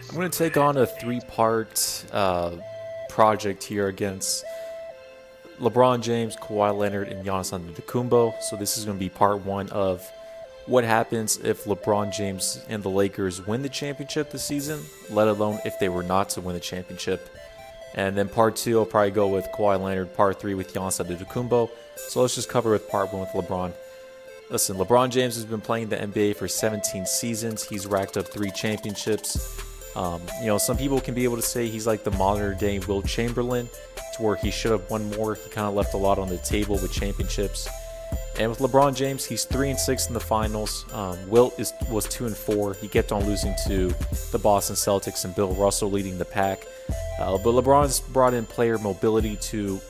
I'm going to take on a three-part project here against LeBron James, Kawhi Leonard, and Giannis Antetokounmpo. So this is going to be part one of what happens if LeBron James and the Lakers win the championship this season, let alone if they were not to win the championship. And then part two, I'll probably go with Kawhi Leonard. Part three with Giannis Antetokounmpo. So let's just cover with part one with LeBron. Listen, LeBron James has been playing the NBA for 17 seasons. He's racked up 3 championships. Some people can be able to say he's like the modern day Will Chamberlain, to where he should have won more. He kind of left a lot on the table with championships. And with LeBron James, he's 3-6 in the finals. Wilt was 2-4. He kept on losing to the Boston Celtics and Bill Russell leading the pack. But LeBron's brought in player mobility to,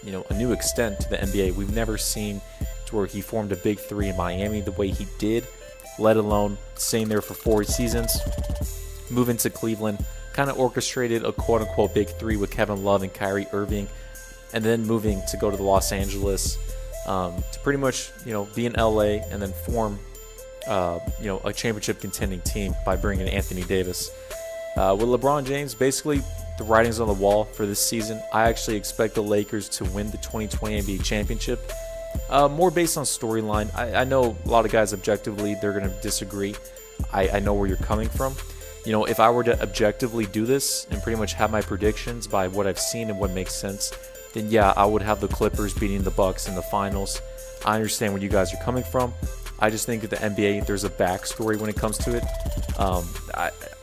a new extent to the NBA. We've never seen to where he formed a big three in Miami the way he did, let alone staying there for 4 seasons. Moving to Cleveland, kind of orchestrated a quote-unquote big three with Kevin Love and Kyrie Irving, and then moving to go to the Los Angeles to pretty much, be in LA and then form, a championship contending team by bringing in Anthony Davis. With LeBron James, basically the writing's on the wall for this season. I actually expect the Lakers to win the 2020 NBA championship. More based on storyline. I know a lot of guys objectively, they're going to disagree. I know where you're coming from. If I were to objectively do this and pretty much have my predictions by what I've seen and what makes sense, then yeah, I would have the Clippers beating the Bucks in the finals. I understand where you guys are coming from. I just think that the NBA, there's a backstory when it comes to it.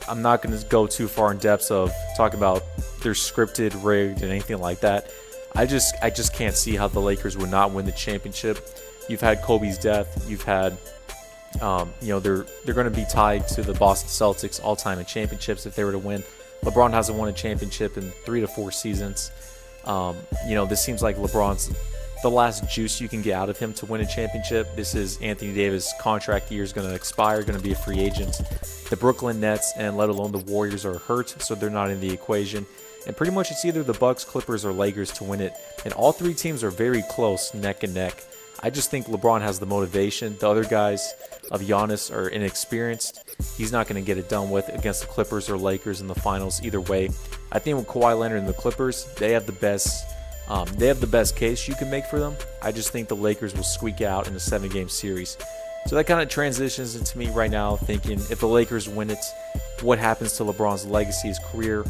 I'm not going to go too far in depth of talking about they're scripted, rigged, and anything like that. I just can't see how the Lakers would not win the championship. You've had Kobe's death. You've had they're going to be tied to the Boston Celtics all-time in championships if they were to win. LeBron hasn't won a championship in 3 to 4 seasons. This seems like LeBron's the last juice you can get out of him to win a championship. This is Anthony Davis' contract year is going to expire, going to be a free agent. The Brooklyn Nets and let alone the Warriors are hurt, so they're not in the equation. And pretty much it's either the Bucks, Clippers, or Lakers to win it. And all 3 teams are very close, neck and neck. I just think LeBron has the motivation. The other guys of Giannis are inexperienced. He's not going to get it done with against the Clippers or Lakers in the finals either way. I think with Kawhi Leonard and the Clippers, they have the best case you can make for them. I just think the Lakers will squeak out in a 7-game series. So that kind of transitions into me right now thinking if the Lakers win it, what happens to LeBron's legacy, his career,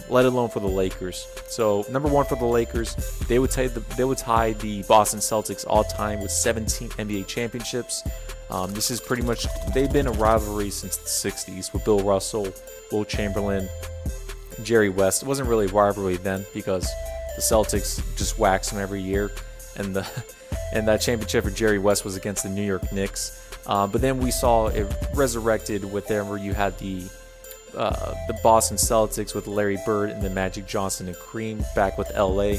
let alone for the Lakers. So number one for the Lakers, they would tie the Boston Celtics all time with 17 NBA championships. This is pretty much, they've been a rivalry since the 60s with Bill Russell, Will Chamberlain, Jerry West. It wasn't really a rivalry then because the Celtics just waxed them every year, and that championship for Jerry West was against the New York Knicks. But then we saw it resurrected with them where you had the Boston Celtics with Larry Bird and then Magic Johnson and Kareem back with LA.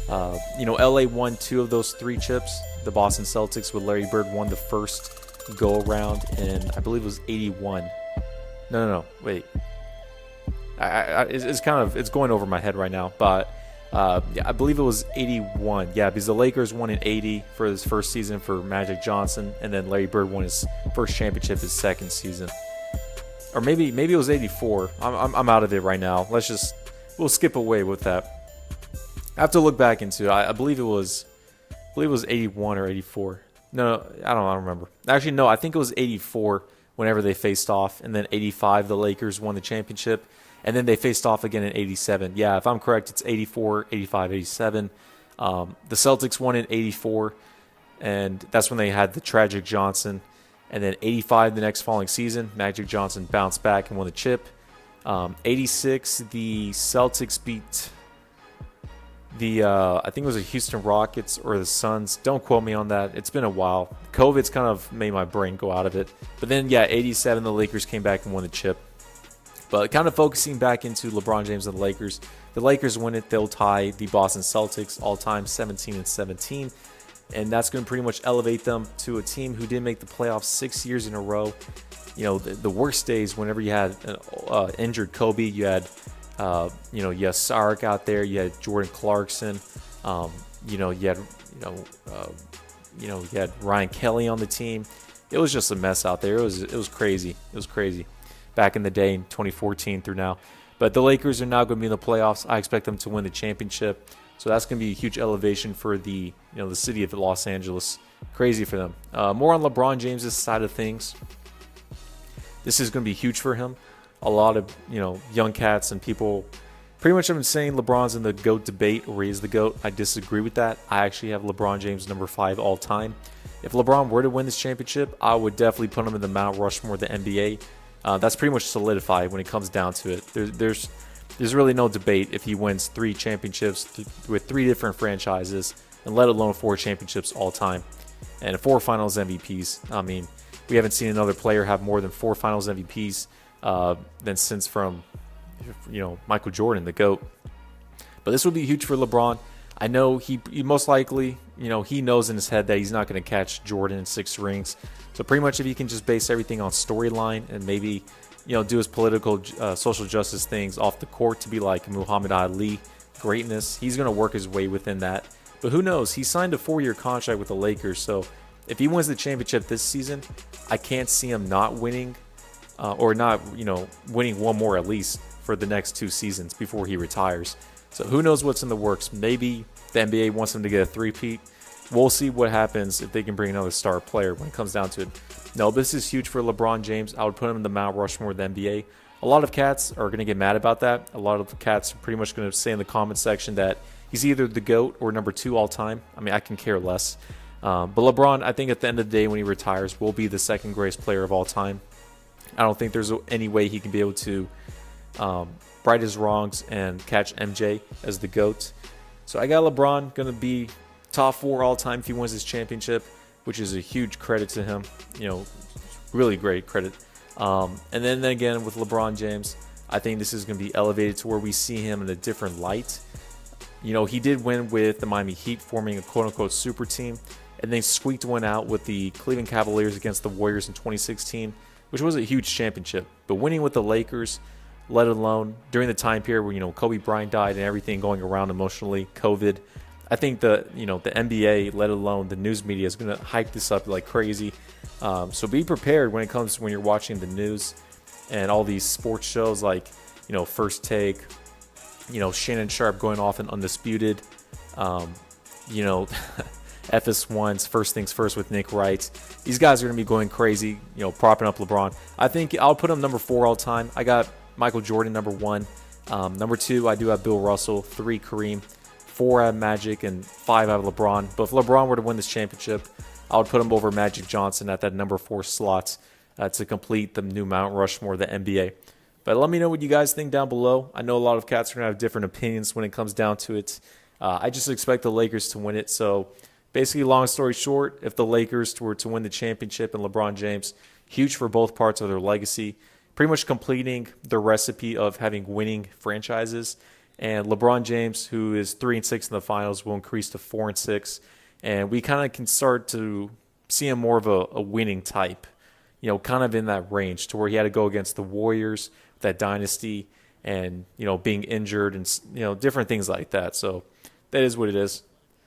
LA won 2 of those 3 chips. The Boston Celtics with Larry Bird won the first go around in, I believe it was 81. No, wait. It's going over my head right now, but I believe it was 81. Yeah, because the Lakers won in 80 for his first season for Magic Johnson, and then Larry Bird won his first championship his second season. Or maybe it was 84. I'm out of it right now. We'll skip away with that. I have to look back into it. I believe it was 81 or 84. No, I don't remember. Actually, no, I think it was 84 whenever they faced off, and then 85 the Lakers won the championship, and then they faced off again in 87. Yeah, if I'm correct, it's 84, 85, 87. The Celtics won in 84, and that's when they had the tragic Johnson. And then 85 the next following season, Magic Johnson bounced back and won the chip. 86, the Celtics beat I think it was the Houston Rockets or the Suns. Don't quote me on that. It's been a while. COVID's kind of made my brain go out of it. But then, 87, the Lakers came back and won the chip. But kind of focusing back into LeBron James and the Lakers win it. They'll tie the Boston Celtics all-time 17-17. And that's going to pretty much elevate them to a team who didn't make the playoffs 6 years in a row. The worst days whenever you had an injured Kobe, you had Sarek out there, you had Jordan Clarkson, you had Ryan Kelly on the team. It was just a mess out there. It was crazy. back in the day in 2014 through now. But the Lakers are now going to be in the playoffs. I expect them to win the championship. So that's going to be a huge elevation for the city of Los Angeles. Crazy for them. More on LeBron James' side of things. This is going to be huge for him. A lot of young cats and people pretty much have been saying LeBron's in the GOAT debate or he is the GOAT. I disagree with that. I actually have LeBron James number 5 all time. If LeBron were to win this championship, I would definitely put him in the Mount Rushmore of the NBA. That's pretty much solidified when it comes down to it. There's really no debate if he wins 3 championships with 3 different franchises, and let alone 4 championships all time, and 4 Finals MVPs. I mean, we haven't seen another player have more than 4 Finals MVPs since from Michael Jordan, the GOAT. But this would be huge for LeBron. I know he most likely, he knows in his head that he's not going to catch Jordan in 6 rings. So pretty much if he can just base everything on storyline and maybe, do his political, social justice things off the court to be like Muhammad Ali greatness, he's going to work his way within that. But who knows? He signed a 4-year contract with the Lakers. So if he wins the championship this season, I can't see him not winning or not, winning one more at least for the next 2 seasons before he retires. So who knows what's in the works? Maybe the NBA wants him to get a 3-peat. We'll see what happens if they can bring another star player when it comes down to it. No, this is huge for LeBron James. I would put him in the Mount Rushmore of the NBA. A lot of cats are going to get mad about that. A lot of cats are pretty much going to say in the comment section that he's either the GOAT or number 2 all time. I mean, I can care less. But LeBron, I think at the end of the day when he retires, will be the 2nd greatest player of all time. I don't think there's any way he can be able to right his wrongs and catch MJ as the GOAT. So I got LeBron going to be top 4 all time if he wins this championship, which is a huge credit to him. Really great credit. And then again with LeBron James, I think this is going to be elevated to where we see him in a different light. He did win with the Miami Heat, forming a quote-unquote super team, and then squeaked one out with the Cleveland Cavaliers against the Warriors in 2016, which was a huge championship. But winning with the Lakers, let alone during the time period where Kobe Bryant died and everything going around emotionally, COVID, I think the NBA, let alone the news media, is going to hype this up like crazy. So be prepared when you're watching the news and all these sports shows like First Take, Shannon Sharp going off and Undisputed, FS1's First Things First with Nick Wright. These guys are going to be going crazy, propping up LeBron. I think I'll put him number 4 all time. I got Michael Jordan number 1. Number 2, I do have Bill Russell. 3, Kareem. 4, I have Magic, and 5, I have LeBron. But if LeBron were to win this championship, I would put him over Magic Johnson at that number 4 slot to complete the new Mount Rushmore of the NBA. But let me know what you guys think down below. I know a lot of cats are going to have different opinions when it comes down to it. I just expect the Lakers to win it. So basically, long story short, if the Lakers were to win the championship and LeBron James, huge for both parts of their legacy, pretty much completing the recipe of having winning franchises. And LeBron James, who is 3-6 in the finals, will increase to 4-6. And we kind of can start to see him more of a winning type, kind of in that range to where he had to go against the Warriors, that dynasty, and, being injured and, different things like that. So that is what it is.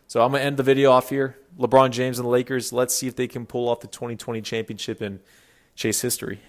So I'm going to end the video off here. LeBron James and the Lakers, let's see if they can pull off the 2020 championship and chase history.